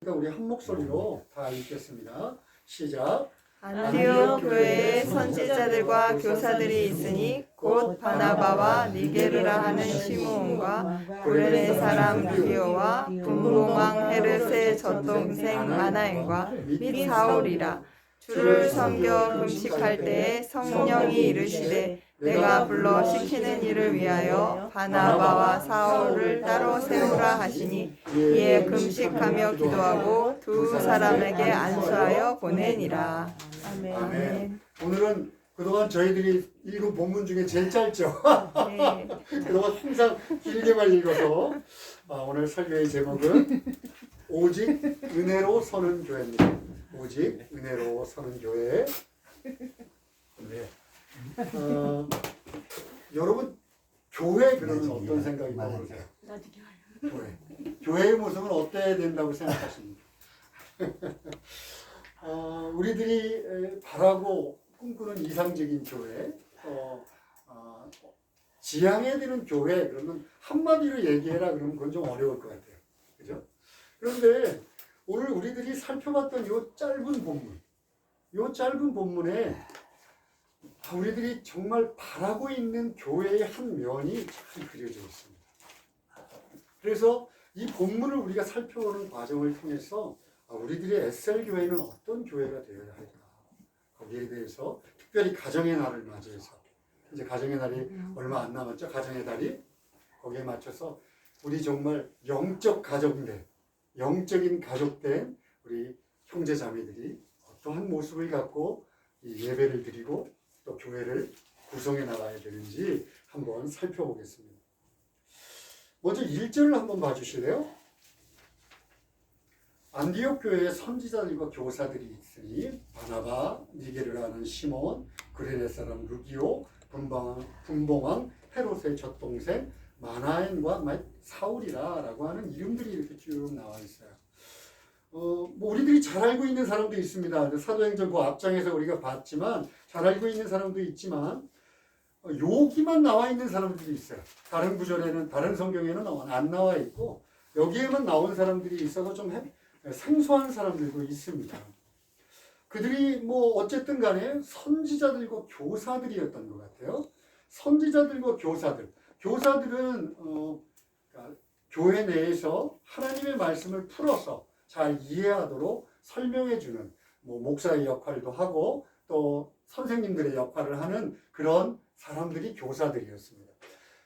우리 한 목소리로 다 읽겠습니다. 시작. 안디옥 교회에 선지자들과 교사들이 있으니 곧 바나바와 니게르라 하는 시므온과 구레네 사람 루기오와 분봉왕 헤르스의 젖동생 마나엔과 및 사울이라. 주를 섬겨 금식할 때에 성령이 이르시되 내가 불러 시키는 일을 위하여 바나바와 사울을 따로 세우라 하시니 이에 금식하며 기도하고 두 사람에게 안수하여 보내니라. 아멘. 오늘은 그동안 저희들이 읽은 본문 중에 제일 짧죠. 네. 그동안 항상 길게만 읽어서 오늘 설교의 제목은 오직 은혜로 서는 교회입니다. 오직 은혜로 서는 교회. 네. 여러분 교회 그러면 어떤 생각이 떠오르세요? 교회의 모습은 어때야 된다고 생각하십니까? 우리들이 바라고 꿈꾸는 이상적인 교회, 지향해야 되는 교회 그러면 한마디로 얘기해라 그러면 그건 좀 어려울 것 같아요. 그죠? 그런데 오늘 우리들이 살펴봤던 이 짧은 본문에 우리들이 정말 바라고 있는 교회의 한 면이 잘 그려져 있습니다. 그래서 이 본문을 우리가 살펴보는 과정을 통해서 우리들의 SL교회는 어떤 교회가 되어야 할까? 거기에 대해서 특별히 가정의 날을 맞이해서 이제 가정의 날이 얼마 안 남았죠? 가정의 달이 거기에 맞춰서 우리 정말 영적 가정된 영적인 가족된 우리 형제 자매들이 어떠한 모습을 갖고 이 예배를 드리고 또 교회를 구성해 나가야 되는지 한번 살펴보겠습니다. 먼저 1절을 한번 봐주실래요? 안디옥 교회에 선지자들과 교사들이 있으니 바나바, 니게르라 하는 시몬, 구레네 사람 루기오, 분봉왕 헤롯의 젖동생 마나엔과 사울이라 라고 하는 이름들이 이렇게 쭉 나와 있어요. 우리들이 잘 알고 있는 사람도 있습니다. 사도행전 그 앞장에서 우리가 봤지만 잘 알고 있는 사람도 있지만 여기만 나와 있는 사람들이 있어요. 다른 구절에는 다른 성경에는 안 나와 있고 여기에만 나온 사람들이 있어서 좀 생소한 사람들도 있습니다. 그들이 어쨌든 간에 선지자들과 교사들이었던 것 같아요. 선지자들과 교사들은 교회 내에서 하나님의 말씀을 풀어서 잘 이해하도록 설명해주는 목사의 역할도 하고 또 선생님들의 역할을 하는 그런 사람들이 교사들이었습니다.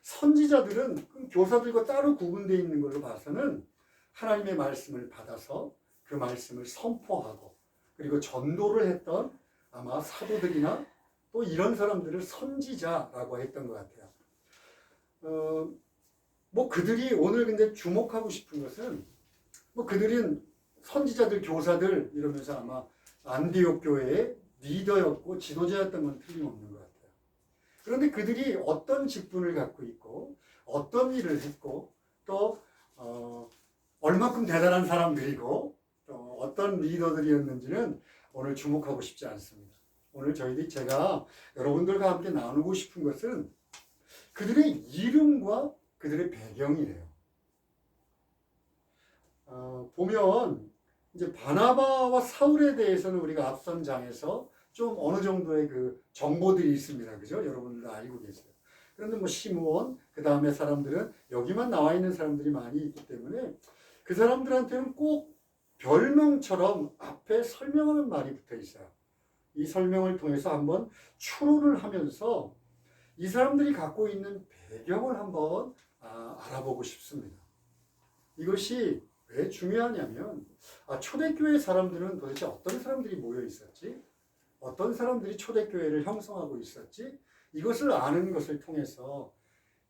선지자들은 교사들과 따로 구분되어 있는 걸로 봐서는 하나님의 말씀을 받아서 그 말씀을 선포하고 그리고 전도를 했던 아마 사도들이나 또 이런 사람들을 선지자라고 했던 것 같아요. 그들이 오늘 근데 주목하고 싶은 것은 그들은 선지자들, 교사들 이러면서 아마 안디옥 교회의 리더였고 지도자였던 건 틀림없는 것 같아요. 그런데 그들이 어떤 직분을 갖고 있고 어떤 일을 했고 또 얼마큼 대단한 사람들이고 또 어떤 리더들이었는지는 오늘 주목하고 싶지 않습니다. 오늘 제가 여러분들과 함께 나누고 싶은 것은 그들의 이름과 그들의 배경이에요. 보면 이제 바나바와 사울에 대해서는 우리가 앞선 장에서 좀 어느 정도의 그 정보들이 있습니다. 그죠? 여러분들도 알고 계세요. 그런데 시므온, 그 다음에 사람들은 여기만 나와 있는 사람들이 많이 있기 때문에 그 사람들한테는 꼭 별명처럼 앞에 설명하는 말이 붙어 있어요. 이 설명을 통해서 한번 추론을 하면서 이 사람들이 갖고 있는 배경을 한번 알아보고 싶습니다. 이것이 왜 중요하냐면 초대교회 사람들은 도대체 어떤 사람들이 모여 있었지? 어떤 사람들이 초대교회를 형성하고 있었지? 이것을 아는 것을 통해서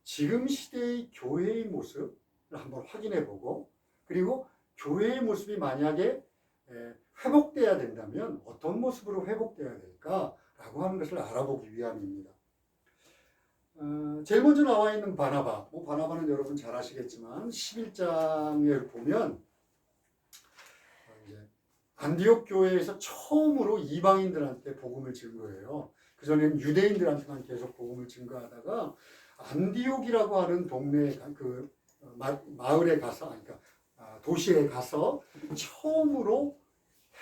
지금 시대의 교회의 모습을 한번 확인해보고 그리고 교회의 모습이 만약에 회복돼야 된다면 어떤 모습으로 회복돼야 될까라고 하는 것을 알아보기 위함입니다. 제일 먼저 나와 있는 바나바. 바나바는 여러분 잘 아시겠지만 11장을 보면 안디옥 교회에서 처음으로 이방인들한테 복음을 증거해요. 그전에는 유대인들한테만 계속 복음을 증거하다가 안디옥이라고 하는 동네 마을에 가서 도시에 가서 처음으로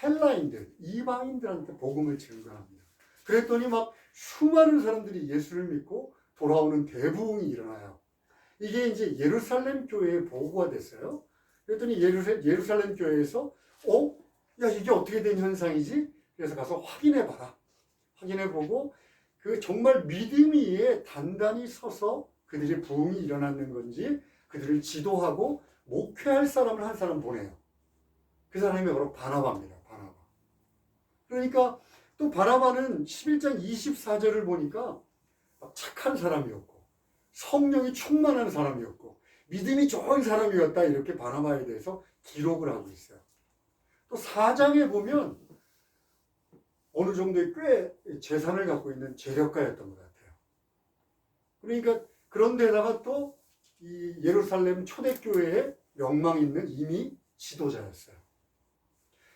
헬라인들, 이방인들한테 복음을 증거합니다. 그랬더니 막 수많은 사람들이 예수를 믿고 돌아오는 대부흥이 일어나요. 이게 이제 예루살렘 교회에 보고가 됐어요. 그랬더니 예루살렘 교회에서 야 이게 어떻게 된 현상이지? 그래서 가서 확인해 봐라. 확인해 보고 그 정말 믿음 위에 단단히 서서 그들의 부흥이 일어났는 건지 그들을 지도하고 목회할 사람을 한 사람 보내요. 그 사람이 바로 바나바입니다. 바나바. 그러니까 또 바나바는 11장 24절을 보니까 착한 사람이었고 성령이 충만한 사람이었고 믿음이 좋은 사람이었다 이렇게 바나바에 대해서 기록을 하고 있어요. 또 4장에 보면 어느 정도의 꽤 재산을 갖고 있는 재력가였던 것 같아요. 그러니까 그런데다가 또 이 예루살렘 초대교회에 명망 있는 이미 지도자였어요.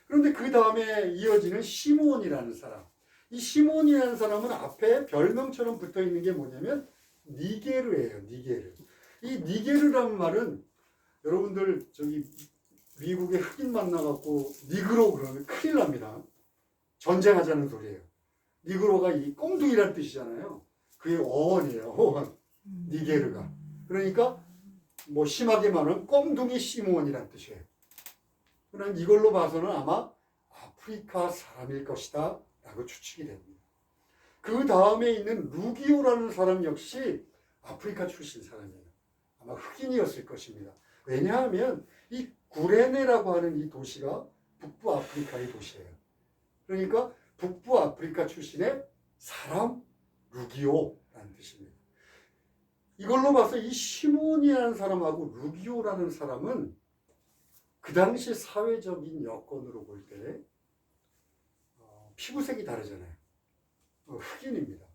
그런데 그 다음에 이어지는 시몬이라는 사람. 이 시몬이라는 사람은 앞에 별명처럼 붙어 있는 게 뭐냐면 니게르예요. 니게르. 이 니게르라는 말은 여러분들 저기 미국에 흑인 만나갖고 니그로 그러면 큰일 납니다. 전쟁하자는 소리예요. 니그로가 이 꽁둥이라는 뜻이잖아요. 그게 어원이에요. 어원. 니게르가. 그러니까 뭐 심하게 말하면 꽁둥이 시몬이라는 뜻이에요. 그럼 이걸로 봐서는 아마 아프리카 사람일 것이다 라고 추측이 됩니다. 그 다음에 있는 루기오라는 사람 역시 아프리카 출신 사람이에요. 아마 흑인이었을 것입니다. 왜냐하면 이 구레네라고 하는 이 도시가 북부 아프리카의 도시예요. 그러니까 북부 아프리카 출신의 사람 루기오라는 뜻입니다. 이걸로 봐서 이 시몬이라는 사람하고 루기오라는 사람은 그 당시 사회적인 여건으로 볼 때 피부색이 다르잖아요. 흑인입니다.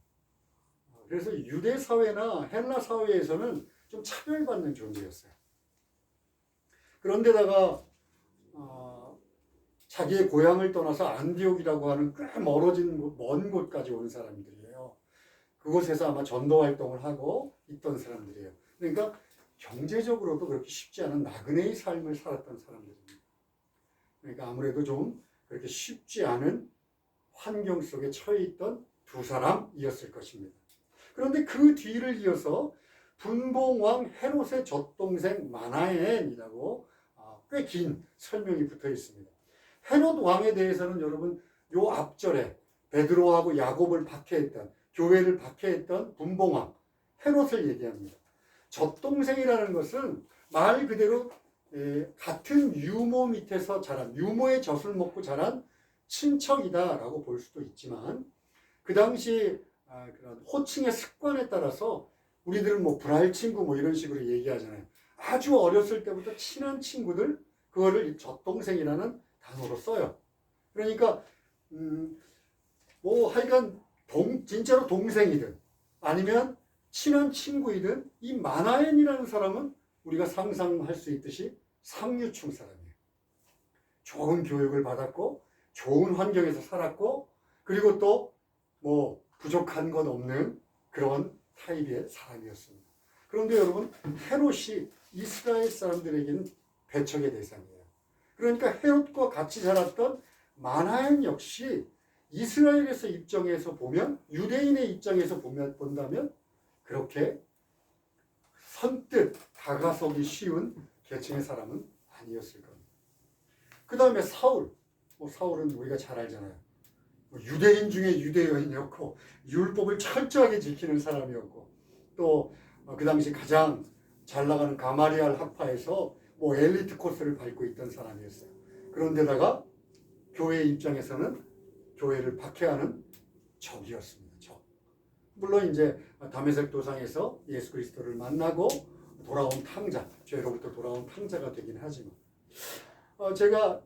그래서 유대 사회나 헬라 사회에서는 좀 차별받는 존재였어요. 그런데다가 자기의 고향을 떠나서 안디옥이라고 하는 꽤 멀어진 먼 곳까지 온 사람들이에요. 그곳에서 아마 전도 활동을 하고 있던 사람들이에요. 그러니까 경제적으로도 그렇게 쉽지 않은 나그네의 삶을 살았던 사람들입니다. 그러니까 아무래도 좀 그렇게 쉽지 않은 환경 속에 처해 있던 두 사람이었을 것입니다. 그런데 그 뒤를 이어서 분봉왕 헤롯의 젖동생 마나엔이라고 꽤 긴 설명이 붙어 있습니다. 헤롯 왕에 대해서는 여러분 요 앞절에 베드로하고 야곱을 박해했던 교회를 박해했던 분봉왕 헤롯을 얘기합니다. 젖동생이라는 것은 말 그대로 같은 유모 밑에서 자란 유모의 젖을 먹고 자란 친척이다라고 볼 수도 있지만 그 당시 그런 호칭의 습관에 따라서 우리들은 뭐 불알 친구 뭐 이런 식으로 얘기하잖아요. 아주 어렸을 때부터 친한 친구들 그거를 젖동생이라는 단어로 써요. 그러니까 뭐 하여간 진짜로 동생이든 아니면 친한 친구이든 이 마나엔이라는 사람은 우리가 상상할 수 있듯이 상류층 사람이에요. 좋은 교육을 받았고 좋은 환경에서 살았고 그리고 또 뭐 부족한 건 없는 그런 타입의 사람이었습니다. 그런데 여러분 헤롯이 이스라엘 사람들에게는 배척의 대상이에요. 그러니까 헤롯과 같이 자랐던 마나엔 역시 이스라엘에서 입장에서 보면 유대인의 입장에서 본다면 그렇게 선뜻 다가서기 쉬운 계층의 사람은 아니었을 겁니다. 그 다음에 사울. 사울은 우리가 잘 알잖아요. 유대인 중에 유대인이었고 율법을 철저하게 지키는 사람이었고 또 그 당시 가장 잘 나가는 가마리알 학파에서 엘리트 코스를 밟고 있던 사람이었어요. 그런데다가 교회 입장에서는 교회를 박해하는 적이었습니다. 적. 물론 이제 다메섹 도상에서 예수 그리스도를 만나고 돌아온 탕자, 죄로부터 돌아온 탕자가 되긴 하지만 제가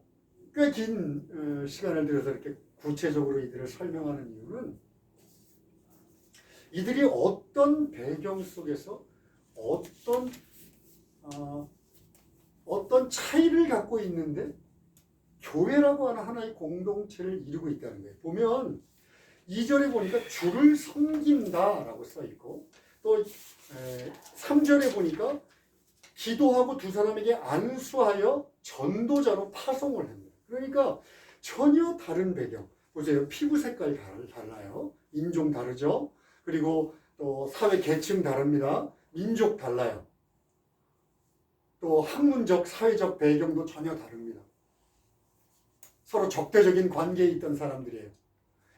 꽤 긴 시간을 들여서 이렇게 구체적으로 이들을 설명하는 이유는 이들이 어떤 배경 속에서 어떤 차이를 갖고 있는데 교회라고 하는 하나의 공동체를 이루고 있다는 거예요. 보면 2절에 보니까 주를 섬긴다라고 써있고 또 3절에 보니까 기도하고 두 사람에게 안수하여 전도자로 파송을 합니다. 그러니까 전혀 다른 배경. 보세요. 피부 색깔 달라요. 인종 다르죠. 그리고 또 사회 계층 다릅니다. 민족 달라요. 또 학문적, 사회적 배경도 전혀 다릅니다. 서로 적대적인 관계에 있던 사람들이에요.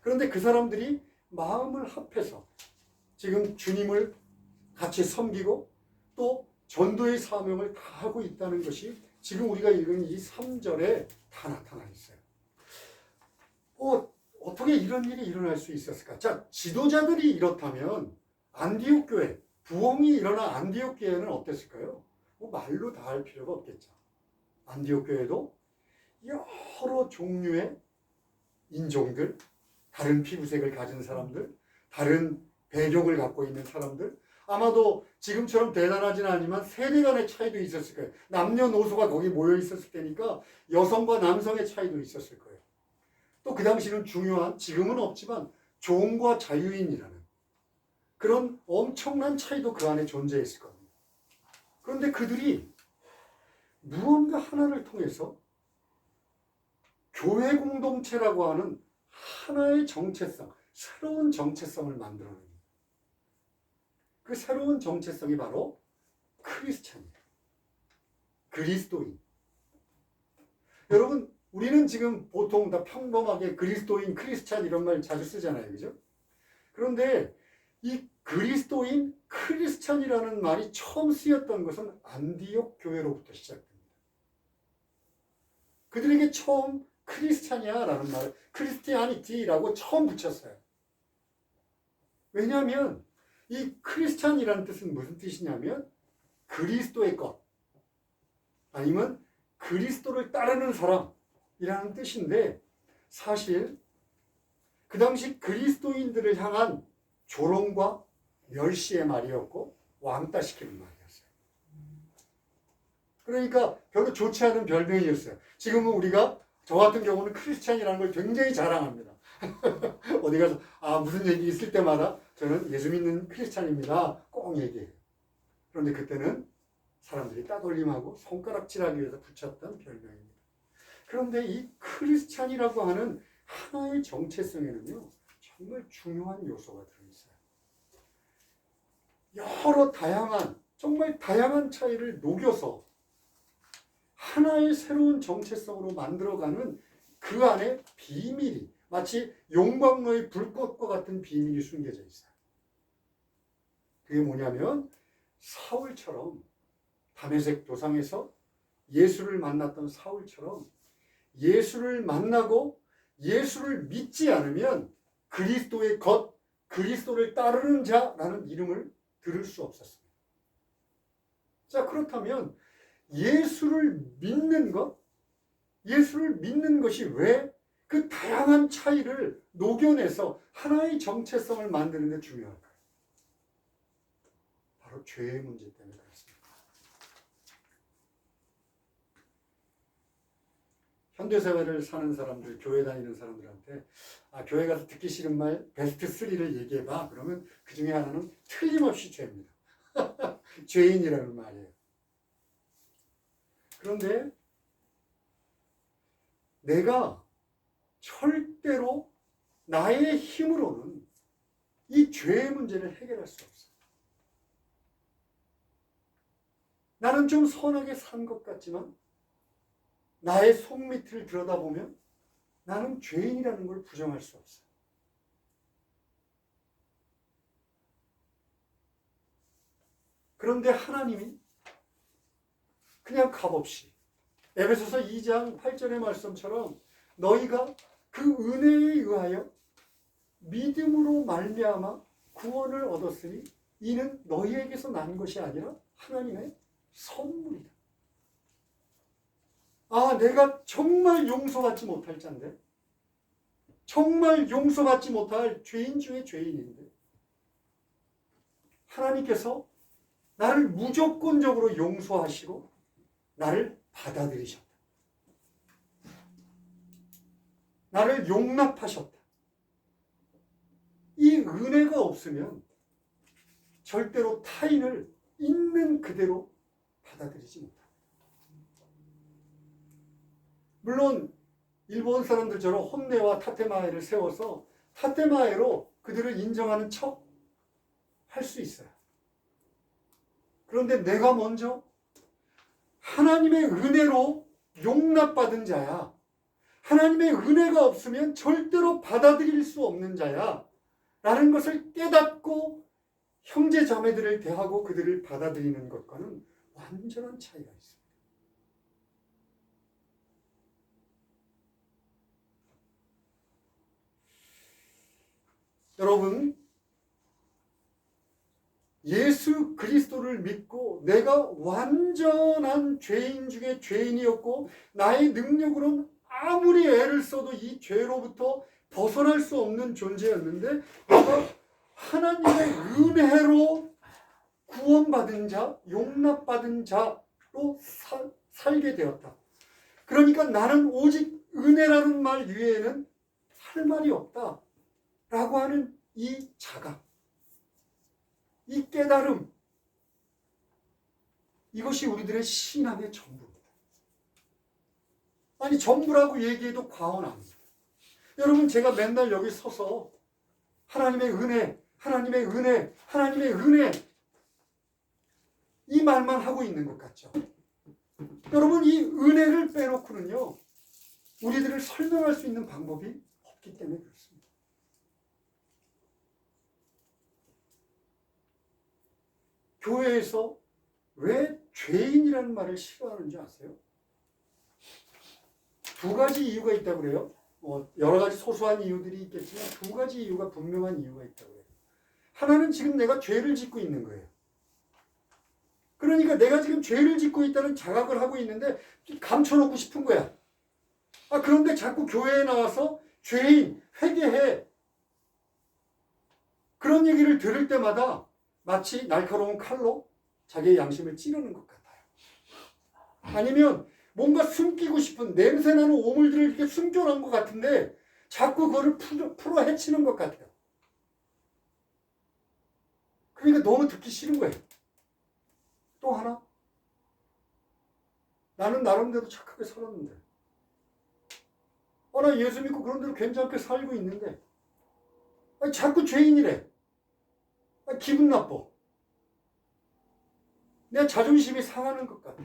그런데 그 사람들이 마음을 합해서 지금 주님을 같이 섬기고 또 전도의 사명을 다하고 있다는 것이 지금 우리가 읽은 이 3절에 다 나타나 있어요. 어떻게 이런 일이 일어날 수 있었을까? 자, 지도자들이 이렇다면 안디옥 교회, 부흥이 일어난 안디옥 교회는 어땠을까요? 말로 다 할 필요가 없겠죠. 안디옥 교회도 여러 종류의 인종들, 다른 피부색을 가진 사람들, 다른 배경을 갖고 있는 사람들, 아마도 지금처럼 대단하지는 않지만 세대 간의 차이도 있었을 거예요. 남녀노소가 거기 모여 있었을 테니까 여성과 남성의 차이도 있었을 거예요. 또 그 당시는 중요한, 지금은 없지만 종과 자유인이라는 그런 엄청난 차이도 그 안에 존재했을 겁니다. 그런데 그들이 무언가 하나를 통해서 교회 공동체라고 하는 하나의 정체성, 새로운 정체성을 만들어냅니다. 그 새로운 정체성이 바로 크리스찬이에요. 그리스도인. 여러분, 우리는 지금 보통 다 평범하게 그리스도인, 크리스찬 이런 말 자주 쓰잖아요. 그죠? 그런데 이 그리스도인, 크리스찬이라는 말이 처음 쓰였던 것은 안디옥 교회로부터 시작됩니다. 그들에게 처음 크리스찬이야 라는 말, 크리스티아니티라고 처음 붙였어요. 왜냐하면 이 크리스찬이라는 뜻은 무슨 뜻이냐면 그리스도의 것 아니면 그리스도를 따르는 사람이라는 뜻인데, 사실 그 당시 그리스도인들을 향한 조롱과 멸시의 말이었고 왕따시키는 말이었어요. 그러니까 별로 좋지 않은 별명이었어요. 지금은 우리가, 저 같은 경우는 크리스찬이라는 걸 굉장히 자랑합니다. 어디 가서 무슨 얘기 있을 때마다 저는 예수 믿는 크리스찬입니다 꼭 얘기해요. 그런데 그때는 사람들이 따돌림하고 손가락질하기 위해서 붙였던 별명입니다. 그런데 이 크리스찬이라고 하는 하나의 정체성에는요 정말 중요한 요소가 들어있어요. 여러 다양한, 정말 다양한 차이를 녹여서 하나의 새로운 정체성으로 만들어가는 그 안에 비밀이, 마치 용광로의 불꽃과 같은 비밀이 숨겨져 있어요. 그게 뭐냐면 사울처럼, 다메섹 도상에서 예수를 만났던 사울처럼 예수를 만나고 예수를 믿지 않으면 그리스도의 것, 그리스도를 따르는 자라는 이름을 들을 수 없었습니다. 자, 그렇다면 예수를 믿는 것, 예수를 믿는 것이 왜 그 다양한 차이를 녹여내서 하나의 정체성을 만드는 데 중요할까요? 바로 죄의 문제 때문에 그렇습니다. 현대사회를 사는 사람들, 교회 다니는 사람들한테 교회 가서 듣기 싫은 말 베스트 3를 얘기해봐. 그러면 그 중에 하나는 틀림없이 죄입니다. 죄인이라는 말이에요. 그런데 내가 절대로 나의 힘으로는 이 죄의 문제를 해결할 수 없어요. 나는 좀 선하게 산 것 같지만 나의 속밑을 들여다보면 나는 죄인이라는 걸 부정할 수 없어요. 그런데 하나님이 그냥 값없이 에베소서 2장 8절의 말씀처럼 너희가 그 은혜에 의하여 믿음으로 말미암아 구원을 얻었으니 이는 너희에게서 난 것이 아니라 하나님의 선물이다. 내가 정말 용서받지 못할 자인데, 정말 용서받지 못할 죄인 중에 죄인인데 하나님께서 나를 무조건적으로 용서하시고 나를 받아들이셨다. 나를 용납하셨다. 이 은혜가 없으면 절대로 타인을 있는 그대로 받아들이지 못합니다. 물론 일본 사람들처럼 혼내와 타테마에를 세워서 타테마에로 그들을 인정하는 척 할 수 있어요. 그런데 내가 먼저 하나님의 은혜로 용납받은 자야. 하나님의 은혜가 없으면 절대로 받아들일 수 없는 자야. 라는 것을 깨닫고 형제 자매들을 대하고 그들을 받아들이는 것과는 완전한 차이가 있습니다. 여러분, 예수 그리스도를 믿고 내가 완전한 죄인 중에 죄인이었고 나의 능력으로는 아무리 애를 써도 이 죄로부터 벗어날 수 없는 존재였는데 내가 하나님의 은혜로 구원받은 자, 용납받은 자로 살게 되었다. 그러니까 나는 오직 은혜라는 말 위에는 할 말이 없다. 라고 하는 이 자각, 이 깨달음, 이것이 우리들의 신앙의 전부입니다. 아니, 전부라고 얘기해도 과언 아닙니다. 여러분, 제가 맨날 여기 서서 하나님의 은혜, 하나님의 은혜, 하나님의 은혜, 이 말만 하고 있는 것 같죠? 여러분, 이 은혜를 빼놓고는요, 우리들을 설명할 수 있는 방법이 없기 때문에 그렇습니다. 교회에서 왜 죄인이라는 말을 싫어하는지 아세요? 두 가지 이유가 있다고 그래요. 여러 가지 소소한 이유들이 있겠지만 두 가지 이유가 분명한 이유가 있다고 해요. 하나는 지금 내가 죄를 짓고 있는 거예요. 그러니까 내가 지금 죄를 짓고 있다는 자각을 하고 있는데 감춰놓고 싶은 거야. 그런데 자꾸 교회에 나와서 죄인, 회개해. 그런 얘기를 들을 때마다 마치 날카로운 칼로 자기의 양심을 찌르는 것 같아요. 아니면 뭔가 숨기고 싶은 냄새나는 오물들을 이렇게 숨겨놓은 것 같은데 자꾸 그거를 풀어 헤치는 것 같아요. 그러니까 너무 듣기 싫은 거예요. 또 하나, 나는 나름대로 착하게 살았는데 나 예수 믿고 그런 대로 괜찮게 살고 있는데 자꾸 죄인이래. 기분 나빠. 내 자존심이 상하는 것 같아.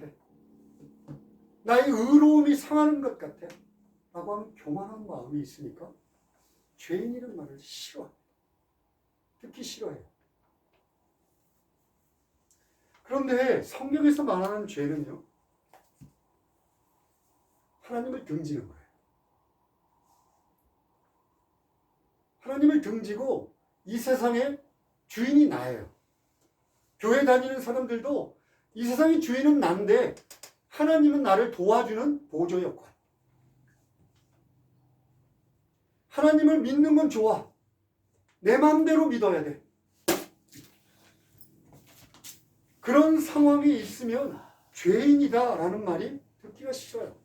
나의 의로움이 상하는 것 같아. 라고 하는 교만한 마음이 있으니까 죄인이라는 말을 싫어해요. 듣기 싫어해요. 그런데 성경에서 말하는 죄는요, 하나님을 등지는 거예요. 하나님을 등지고 이 세상에 주인이 나예요. 교회 다니는 사람들도 이 세상의 주인은 난데 하나님은 나를 도와주는 보조 역할. 하나님을 믿는 건 좋아. 내 마음대로 믿어야 돼. 그런 상황이 있으면 죄인이다라는 말이 듣기가 싫어요.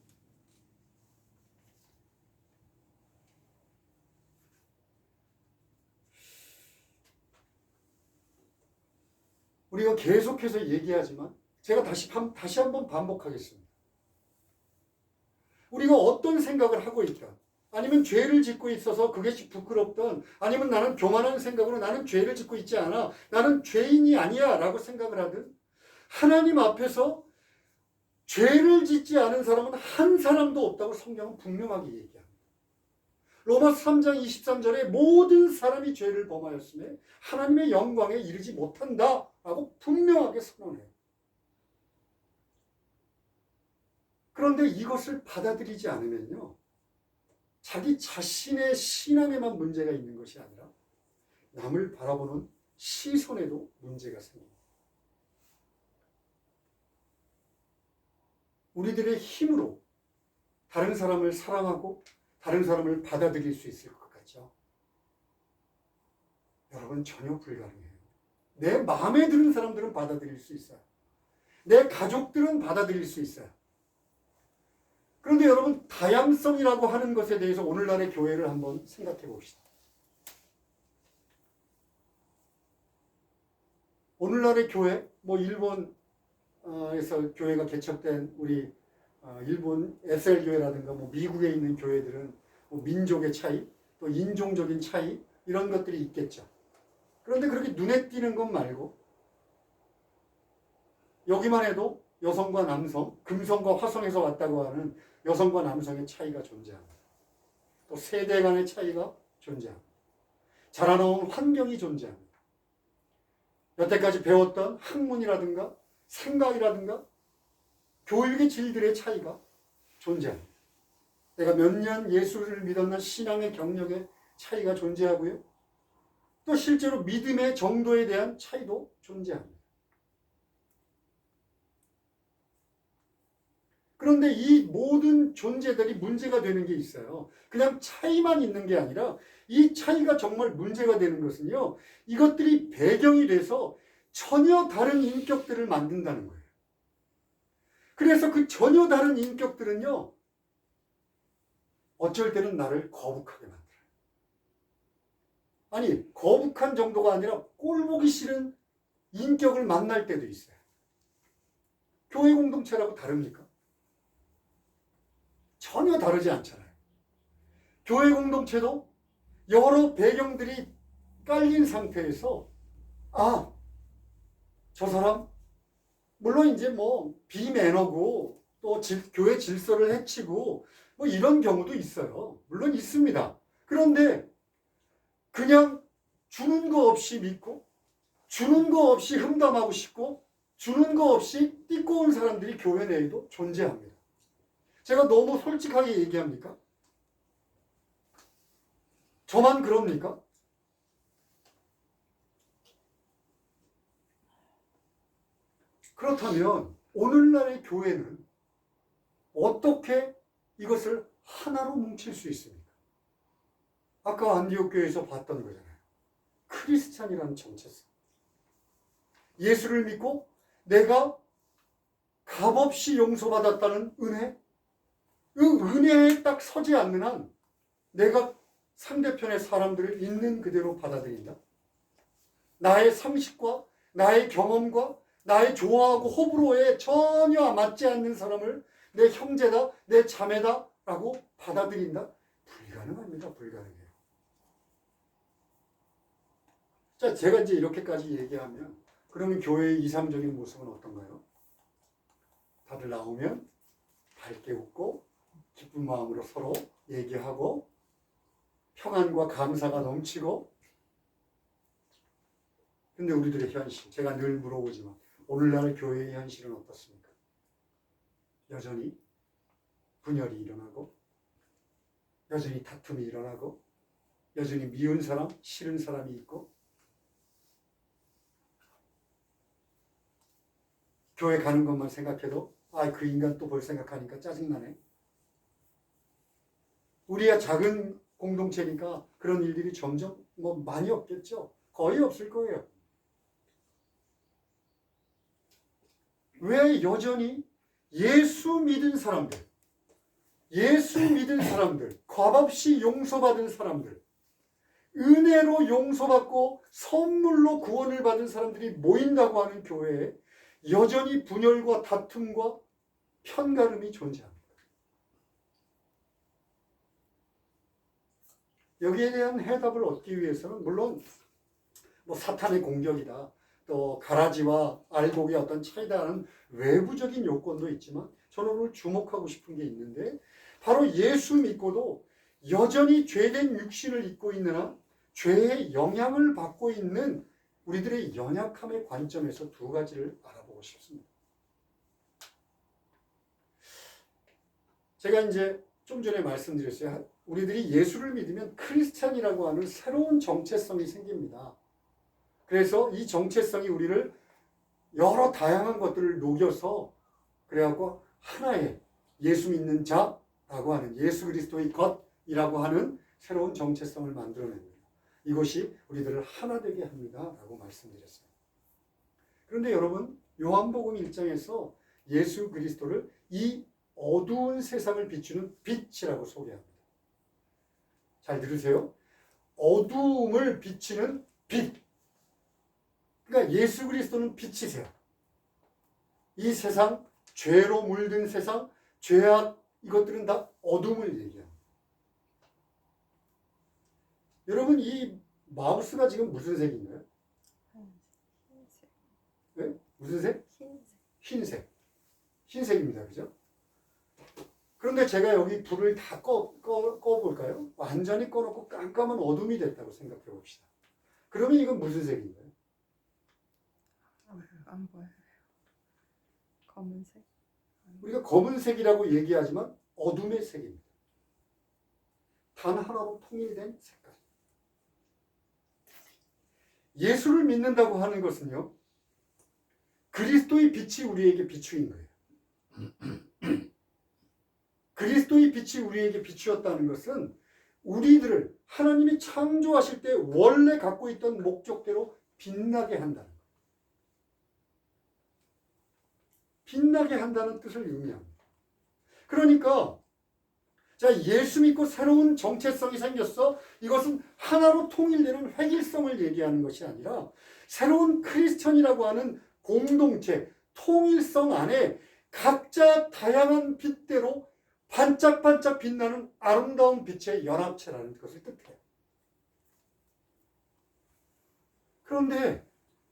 우리가 계속해서 얘기하지만 제가 다시 한번 반복하겠습니다. 우리가 어떤 생각을 하고 있다. 아니면 죄를 짓고 있어서 그것이 부끄럽던, 아니면 나는 교만한 생각으로 나는 죄를 짓고 있지 않아, 나는 죄인이 아니야 라고 생각을 하든, 하나님 앞에서 죄를 짓지 않은 사람은 한 사람도 없다고 성경은 분명하게 얘기합니다. 로마서 3장 23절에 모든 사람이 죄를 범하였으며 하나님의 영광에 이르지 못한다라고 분명하게 선언해요. 그런데 이것을 받아들이지 않으면요, 자기 자신의 신앙에만 문제가 있는 것이 아니라 남을 바라보는 시선에도 문제가 생깁니다. 우리들의 힘으로 다른 사람을 사랑하고 다른 사람을 받아들일 수 있을 것 같죠? 여러분, 전혀 불가능해요. 내 마음에 드는 사람들은 받아들일 수 있어요. 내 가족들은 받아들일 수 있어요. 그런데 여러분, 다양성이라고 하는 것에 대해서 오늘날의 교회를 한번 생각해 봅시다. 오늘날의 교회, 일본에서 교회가 개척된 우리 일본 SL교회라든가 뭐 미국에 있는 교회들은 뭐 민족의 차이, 또 인종적인 차이 이런 것들이 있겠죠. 그런데 그렇게 눈에 띄는 것 말고 여기만 해도 여성과 남성, 금성과 화성에서 왔다고 하는 여성과 남성의 차이가 존재합니다. 또 세대 간의 차이가 존재합니다. 자라나온 환경이 존재합니다. 여태까지 배웠던 학문이라든가 생각이라든가 교육의 질들의 차이가 존재합니다. 내가 몇 년 예수를 믿었나 신앙의 경력의 차이가 존재하고요. 또 실제로 믿음의 정도에 대한 차이도 존재합니다. 그런데 이 모든 존재들이 문제가 되는 게 있어요. 그냥 차이만 있는 게 아니라 이 차이가 정말 문제가 되는 것은요. 이것들이 배경이 돼서 전혀 다른 인격들을 만든다는 거예요. 그래서 그 전혀 다른 인격들은요. 어쩔 때는 나를 거북하게 만들어요. 아니, 거북한 정도가 아니라 꼴보기 싫은 인격을 만날 때도 있어요. 교회 공동체라고 다릅니까? 전혀 다르지 않잖아요. 교회 공동체도 여러 배경들이 깔린 상태에서 저 사람 물론 이제 뭐 비매너고 또 교회 질서를 해치고 뭐 이런 경우도 있어요. 물론 있습니다. 그런데 그냥 주는 거 없이 믿고 주는 거 없이 흠담하고 싶고 주는 거 없이 띠꼬운 사람들이 교회 내에도 존재합니다. 제가 너무 솔직하게 얘기합니까? 저만 그럽니까? 그렇다면 오늘날의 교회는 어떻게 이것을 하나로 뭉칠 수 있습니까? 아까 안디옥 교회에서 봤던 거잖아요. 크리스찬이라는 정체성. 예수를 믿고 내가 값없이 용서받았다는 은혜, 그 은혜에 딱 서지 않는 한 내가 상대편의 사람들을 있는 그대로 받아들인다. 나의 상식과 나의 경험과 나의 좋아하고 호불호에 전혀 맞지 않는 사람을 내 형제다, 내 자매다 라고 받아들인다? 불가능합니다. 불가능해요. 자, 제가 이제 이렇게까지 얘기하면 그러면 교회의 이상적인 모습은 어떤가요? 다들 나오면 밝게 웃고 기쁜 마음으로 서로 얘기하고 평안과 감사가 넘치고. 근데 우리들의 현실, 제가 늘 물어보지만 오늘날 교회의 현실은 어떻습니까? 여전히 분열이 일어나고 여전히 다툼이 일어나고 여전히 미운 사람, 싫은 사람이 있고 교회 가는 것만 생각해도 그 인간 또 볼 생각하니까 짜증나네. 우리야 작은 공동체니까 그런 일들이 점점 뭐 많이 없겠죠. 거의 없을 거예요. 왜 여전히 예수 믿은 사람들, 값없이 용서받은 사람들, 은혜로 용서받고 선물로 구원을 받은 사람들이 모인다고 하는 교회에 여전히 분열과 다툼과 편가름이 존재합니다. 여기에 대한 해답을 얻기 위해서는 물론 뭐 사탄의 공격이다, 또 가라지와 알곡의 어떤 차이다라는 외부적인 요건도 있지만 저는 오늘 주목하고 싶은 게 있는데 바로 예수 믿고도 여전히 죄된 육신을 입고 있는 한 죄의 영향을 받고 있는 우리들의 연약함의 관점에서 두 가지를 알아보고 싶습니다. 제가 이제 좀 전에 말씀드렸어요. 우리들이 예수를 믿으면 크리스찬이라고 하는 새로운 정체성이 생깁니다. 그래서 이 정체성이 우리를 여러 다양한 것들을 녹여서 그래갖고 하나의 예수 믿는 자라고 하는 예수 그리스도의 것이라고 하는 새로운 정체성을 만들어냅니다. 이것이 우리들을 하나 되게 합니다 라고 말씀드렸어요. 그런데 여러분 요한복음 1장에서 예수 그리스도를 이 어두운 세상을 비추는 빛이라고 소개합니다. 잘 들으세요. 어두움을 비추는 빛. 그러니까 예수 그리스도는 빛이세요. 이 세상, 죄로 물든 세상, 죄악, 이것들은 다 어둠을 얘기합니다. 여러분, 이 마우스가 지금 무슨 색인가요? 네? 무슨 색? 흰색. 흰색입니다. 그죠? 그런데 제가 여기 불을 다 꺼볼까요? 완전히 꺼놓고 깜깜한 어둠이 됐다고 생각해 봅시다. 그러면 이건 무슨 색인가요? 안 보여요. 검은색. 우리가 검은색이라고 얘기하지만 어둠의 색입니다. 단 하나로 통일된 색깔. 예수를 믿는다고 하는 것은요, 그리스도의 빛이 우리에게 비추인 거예요. 그리스도의 빛이 우리에게 비추었다는 것은 우리들을 하나님이 창조하실 때 원래 갖고 있던 목적대로 빛나게 한다는 거예요. 빛나게 한다는 뜻을 의미합니다. 그러니까 자, 예수 믿고 새로운 정체성이 생겼어. 이것은 하나로 통일되는 획일성을 얘기하는 것이 아니라 새로운 크리스천이라고 하는 공동체, 통일성 안에 각자 다양한 빛대로 반짝반짝 빛나는 아름다운 빛의 연합체라는 것을 뜻해요. 그런데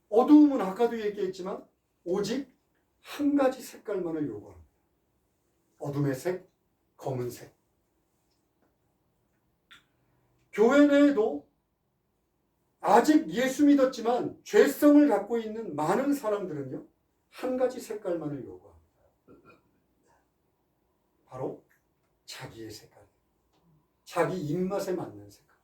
어두움은 아까도 얘기했지만 오직 한 가지 색깔만을 요구합니다. 어둠의 색, 검은색. 교회 내에도 아직 예수 믿었지만 죄성을 갖고 있는 많은 사람들은요, 한 가지 색깔만을 요구합니다. 바로 자기의 색깔, 자기 입맛에 맞는 색깔.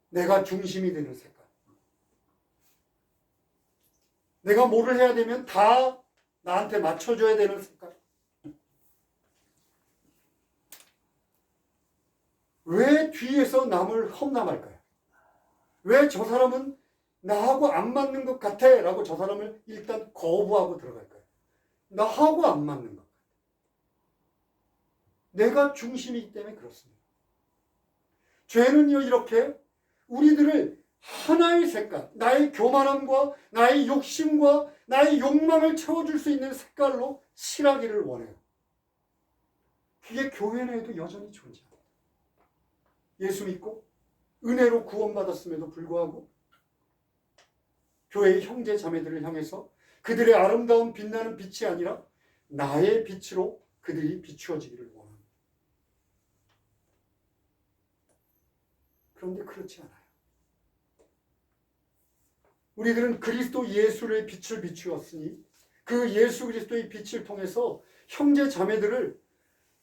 내가 중심이 되는 색깔. 내가 뭐를 해야 되면 다 나한테 맞춰줘야 되는 색깔. 왜 뒤에서 남을 험담할까요? 왜 저 사람은 나하고 안 맞는 것 같아? 라고 저 사람을 일단 거부하고 들어갈까요? 나하고 안 맞는 것 같아. 내가 중심이기 때문에 그렇습니다. 죄는요, 이렇게 우리들을 하나의 색깔, 나의 교만함과 나의 욕심과 나의 욕망을 채워줄 수 있는 색깔로 칠하기를 원해요. 그게 교회 내에도 여전히 존재합니다. 예수 믿고 은혜로 구원받았음에도 불구하고 교회의 형제 자매들을 향해서 그들의 아름다운 빛나는 빛이 아니라 나의 빛으로 그들이 비추어지기를 원합니다. 그런데 그렇지 않아요. 우리들은 그리스도 예수의 빛을 비추었으니 그 예수 그리스도의 빛을 통해서 형제 자매들을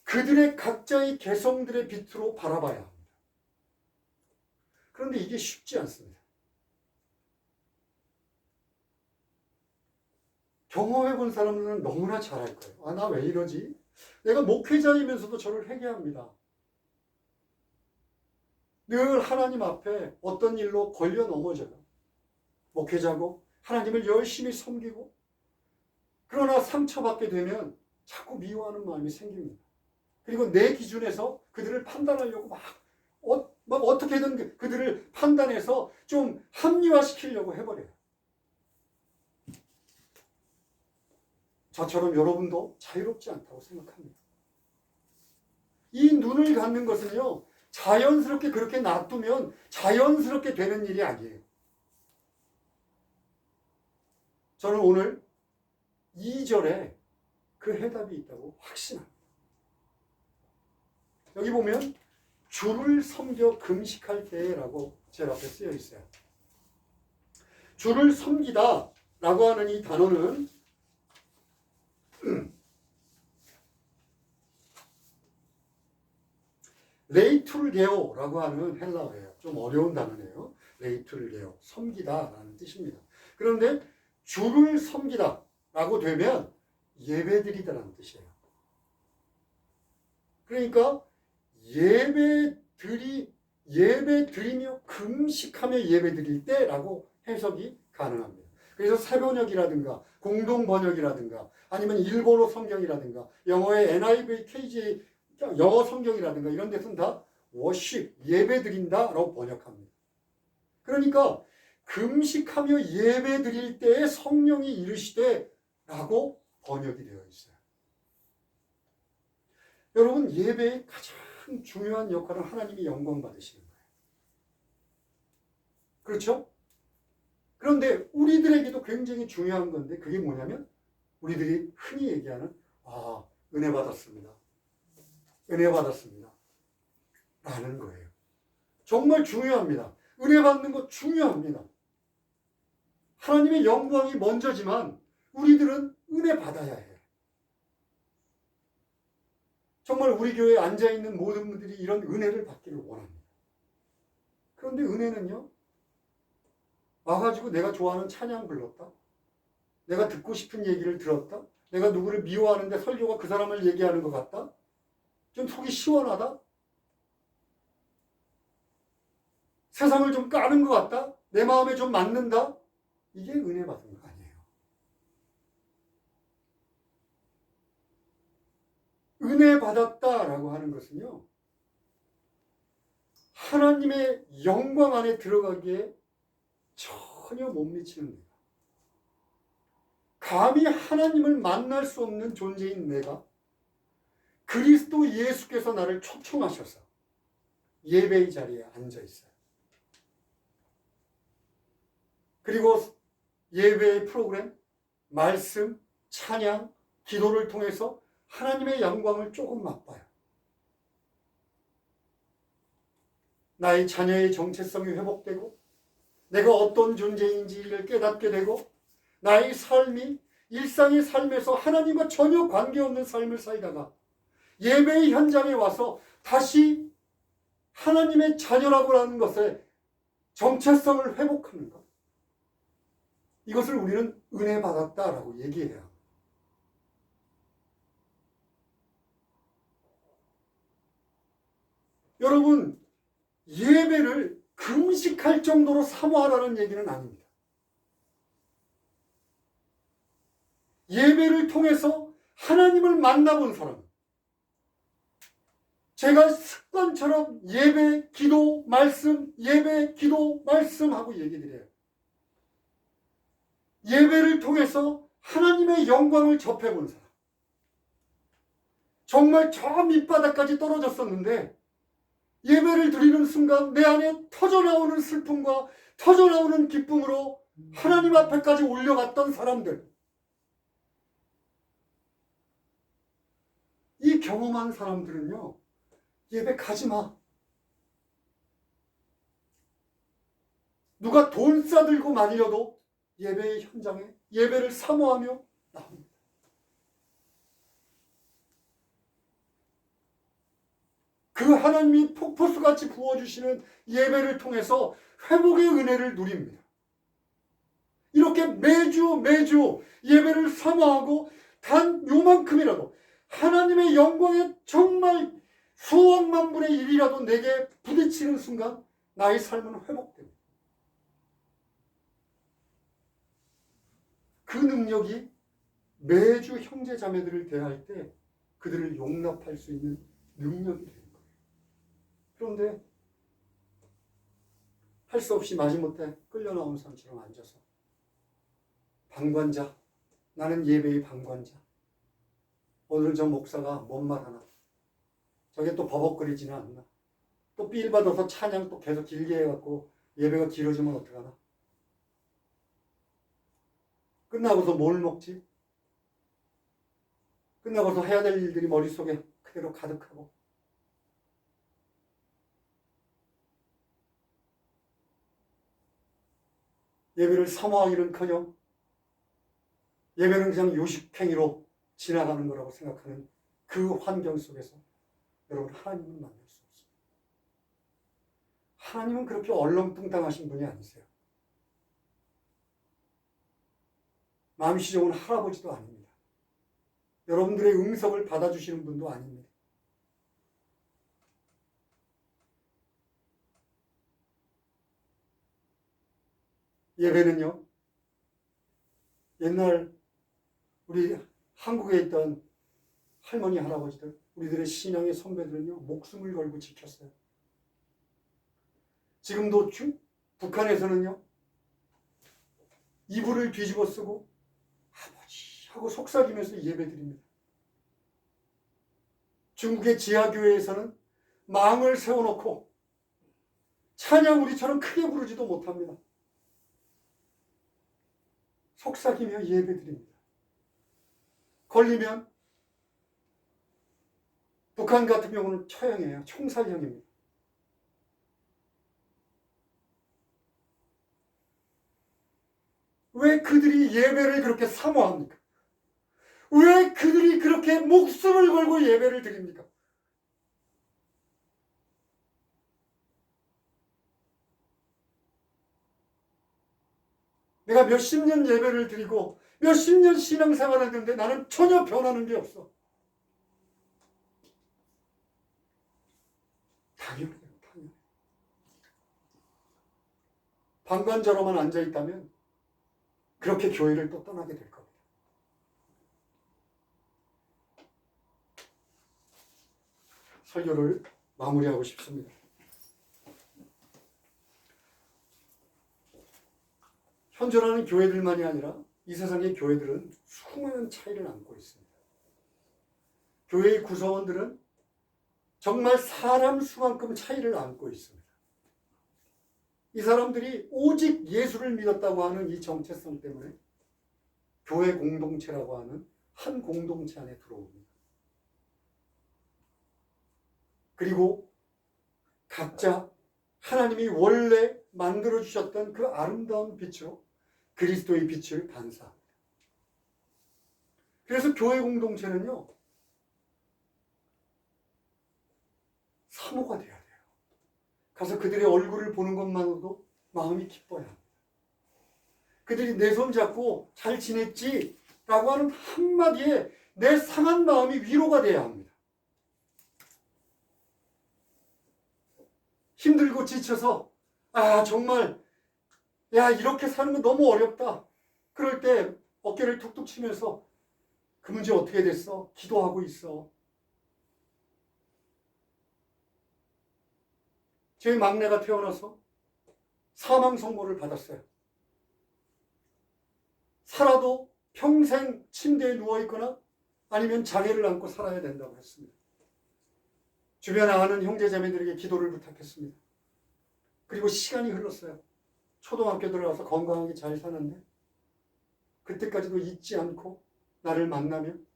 그들의 각자의 개성들의 빛으로 바라봐야 합니다. 그런데 이게 쉽지 않습니다. 경험해 본 사람들은 너무나 잘할 거예요. 아, 나 왜 이러지? 내가 목회자이면서도 저를 회개합니다. 늘 하나님 앞에 어떤 일로 걸려 넘어져요. 목회자고 하나님을 열심히 섬기고 그러나 상처받게 되면 자꾸 미워하는 마음이 생깁니다. 그리고 내 기준에서 그들을 판단하려고 막 어떻게든 그들을 판단해서 좀 합리화시키려고 해버려요. 저처럼 여러분도 자유롭지 않다고 생각합니다. 이 눈을 갖는 것은요, 자연스럽게 그렇게 놔두면 자연스럽게 되는 일이 아니에요. 저는 오늘 2절에 그 해답이 있다고 확신합니다. 여기 보면 주를 섬겨 금식할 때라고 제 앞에 쓰여 있어요. 주를 섬기다 라고 하는 이 단어는 레이툴게오라고 하는 헬라어예요. 좀 어려운 단어네요. 레이툴게오, 섬기다라는 뜻입니다. 그런데 주를 섬기다라고 되면 예배드리다라는 뜻이에요. 그러니까 예배드리며 금식하며 예배드릴 때라고 해석이 가능합니다. 그래서 새번역이라든가 공동번역이라든가 아니면 일본어 성경이라든가 영어의 NIV, KJ 영어 성경이라든가 이런 데서는 다 워십, 예배드린다라고 번역합니다. 그러니까 금식하며 예배 드릴 때에 성령이 이르시되 라고 번역이 되어 있어요. 여러분, 예배의 가장 중요한 역할은 하나님이 영광 받으시는 거예요. 그렇죠? 그런데 우리들에게도 굉장히 중요한 건데 그게 뭐냐면 우리들이 흔히 얘기하는 은혜 받았습니다. 은혜 받았습니다. 라는 거예요. 정말 중요합니다. 은혜 받는 거 중요합니다. 하나님의 영광이 먼저지만 우리들은 은혜 받아야 해요. 정말 우리 교회에 앉아있는 모든 분들이 이런 은혜를 받기를 원합니다. 그런데 은혜는요, 와가지고 내가 좋아하는 찬양 불렀다, 내가 듣고 싶은 얘기를 들었다, 내가 누구를 미워하는데 설교가 그 사람을 얘기하는 것 같다, 좀 속이 시원하다, 세상을 좀 까는 것 같다, 내 마음에 좀 맞는다, 이게 은혜 받은 거 아니에요. 은혜 받았다라고 하는 것은요, 하나님의 영광 안에 들어가기에 전혀 못 미치는 내가, 감히 하나님을 만날 수 없는 존재인 내가 그리스도 예수께서 나를 초청하셔서 예배의 자리에 앉아 있어요. 그리고 예배의 프로그램, 말씀, 찬양, 기도를 통해서 하나님의 영광을 조금 맛봐요. 나의 자녀의 정체성이 회복되고 내가 어떤 존재인지를 깨닫게 되고 나의 삶이 일상의 삶에서 하나님과 전혀 관계없는 삶을 살다가 예배의 현장에 와서 다시 하나님의 자녀라고 하는 것의 정체성을 회복하는 것, 이것을 우리는 은혜 받았다라고 얘기해요. 여러분, 예배를 금식할 정도로 사모하라는 얘기는 아닙니다. 예배를 통해서 하나님을 만나본 사람, 제가 습관처럼 예배, 기도, 말씀, 예배, 기도, 말씀하고 얘기 드려요. 예배를 통해서 하나님의 영광을 접해본 사람, 정말 저 밑바닥까지 떨어졌었는데 예배를 드리는 순간 내 안에 터져나오는 슬픔과 터져나오는 기쁨으로 하나님 앞에까지 올려갔던 사람들, 이 경험한 사람들은요, 예배 가지 마. 누가 돈 싸들고 말려도 예배의 현장에 예배를 사모하며 나옵니다. 그 하나님이 폭포수같이 부어주시는 예배를 통해서 회복의 은혜를 누립니다. 이렇게 매주 예배를 사모하고 단 요만큼이라도 하나님의 영광에 정말 수억만 분의 1이라도 내게 부딪히는 순간 나의 삶은 회복됩니다. 그 능력이 매주 형제 자매들을 대할 때 그들을 용납할 수 있는 능력이 되는 거예요. 그런데 할 수 없이 마지못해 끌려 나온 사람처럼 앉아서 방관자, 나는 예배의 방관자, 오늘은 저 목사가 뭔 말 하나, 저게 또 버벅거리지는 않나, 또 삘 받아서 찬양 또 계속 길게 해갖고 예배가 길어지면 어떡하나, 끝나고서 뭘 먹지? 끝나고서 해야 될 일들이 머릿속에 그대로 가득하고, 예배를 사모하기는커녕 예배는 그냥 요식행위로 지나가는 거라고 생각하는 그 환경 속에서 여러분, 하나님은 만날 수 없습니다. 하나님은 그렇게 얼렁뚱땅하신 분이 아니세요. 마음씨 좋은 할아버지도 아닙니다. 여러분들의 응석을 받아주시는 분도 아닙니다. 예배는요, 옛날 우리 한국에 있던 할머니, 할아버지들, 우리들의 신앙의 선배들은요, 목숨을 걸고 지켰어요. 지금도 북한에서는요, 이불을 뒤집어 쓰고 아버지 하고 속삭이면서 예배드립니다. 중국의 지하교회에서는 망을 세워놓고 찬양 우리처럼 크게 부르지도 못합니다. 속삭이며 예배드립니다. 걸리면 북한 같은 경우는 처형이에요. 총살형입니다. 왜 그들이 예배를 그렇게 사모합니까? 왜 그들이 그렇게 목숨을 걸고 예배를 드립니까? 내가 몇십 년 예배를 드리고 몇십 년 신앙생활을 했는데 나는 전혀 변하는 게 없어. 당연해요. 당연해요. 방관자로만 앉아있다면 그렇게 교회를 또 떠나게 될 겁니다. 설교를 마무리하고 싶습니다. 현존하는 교회들만이 아니라 이 세상의 교회들은 수많은 차이를 안고 있습니다. 교회의 구성원들은 정말 사람 수만큼 차이를 안고 있습니다. 이 사람들이 오직 예수를 믿었다고 하는 이 정체성 때문에 교회 공동체라고 하는 한 공동체 안에 들어옵니다. 그리고 각자 하나님이 원래 만들어주셨던 그 아름다운 빛으로 그리스도의 빛을 반사합니다. 그래서 교회 공동체는요, 사모가 돼야 돼요. 가서 그들의 얼굴을 보는 것만으로도 마음이 기뻐야 합니다. 그들이 내 손 잡고 잘 지냈지? 라고 하는 한마디에 내 상한 마음이 위로가 돼야 합니다. 힘들고 지쳐서 정말 이렇게 사는 건 너무 어렵다. 그럴 때 어깨를 툭툭 치면서 그 문제 어떻게 됐어? 기도하고 있어. 제 막내가 태어나서 사망 선고를 받았어요. 살아도 평생 침대에 누워있거나 아니면 장애를 안고 살아야 된다고 했습니다. 주변에 아는 형제자매들에게 기도를 부탁했습니다. 그리고 시간이 흘렀어요. 초등학교 들어가서 건강하게 잘 사는데 그때까지도 잊지 않고 나를 만나면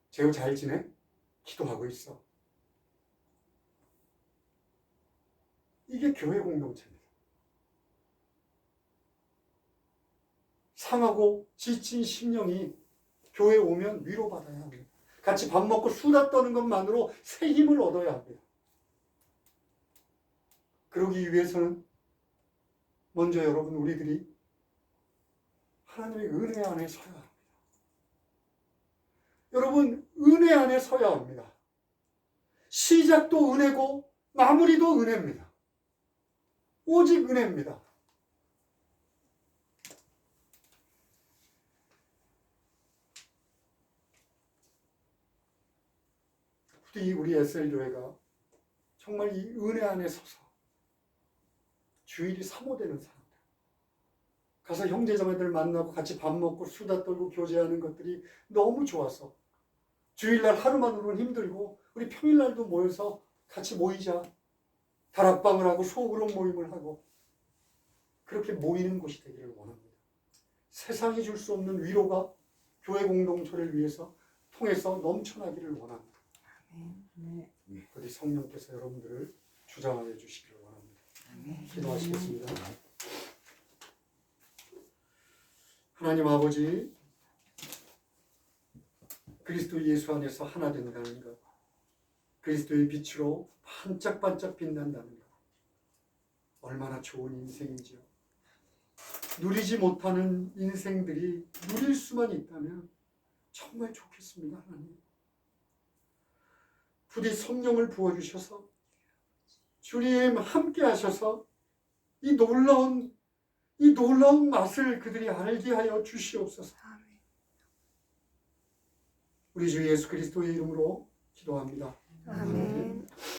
재우 잘 지내? 기도하고 있어. 이게 교회 공동체입니다. 상하고 지친 심령이 교회에 오면 위로받아야 합니다. 같이 밥 먹고 수다 떠는 것만으로 새 힘을 얻어야 합니다. 그러기 위해서는 먼저 여러분 우리들이 하나님의 은혜 안에 서야 합니다. 여러분 은혜 안에 서야 합니다. 시작도 은혜고 마무리도 은혜입니다. 오직 은혜입니다. 부디 우리 SL교회가 정말 이 은혜 안에 서서 주일이 사모되는 사람들, 가서 형제자매들 만나고 같이 밥 먹고 수다 떨고 교제하는 것들이 너무 좋아서 주일날 하루만으로는 힘들고 우리 평일날도 모여서 같이 모이자, 다락방을 하고 소그룹 모임을 하고 그렇게 모이는 곳이 되기를 원합니다. 세상이 줄 수 없는 위로가 교회 공동체를 위해서 통해서 넘쳐나기를 원합니다. 부디 성령께서 여러분들을 주장하여 주시기를 원합니다. 기도하시겠습니다. 하나님 아버지, 그리스도 예수 안에서 하나 된다는 것, 그리스도의 빛으로 반짝반짝 빛난다는 것, 얼마나 좋은 인생인지요. 누리지 못하는 인생들이 누릴 수만 있다면 정말 좋겠습니다. 하나님, 부디 성령을 부어주셔서 주님 함께 하셔서 이 놀라운 맛을 그들이 알게 하여 주시옵소서. 우리 주 예수 그리스도의 이름으로 기도합니다. 아멘.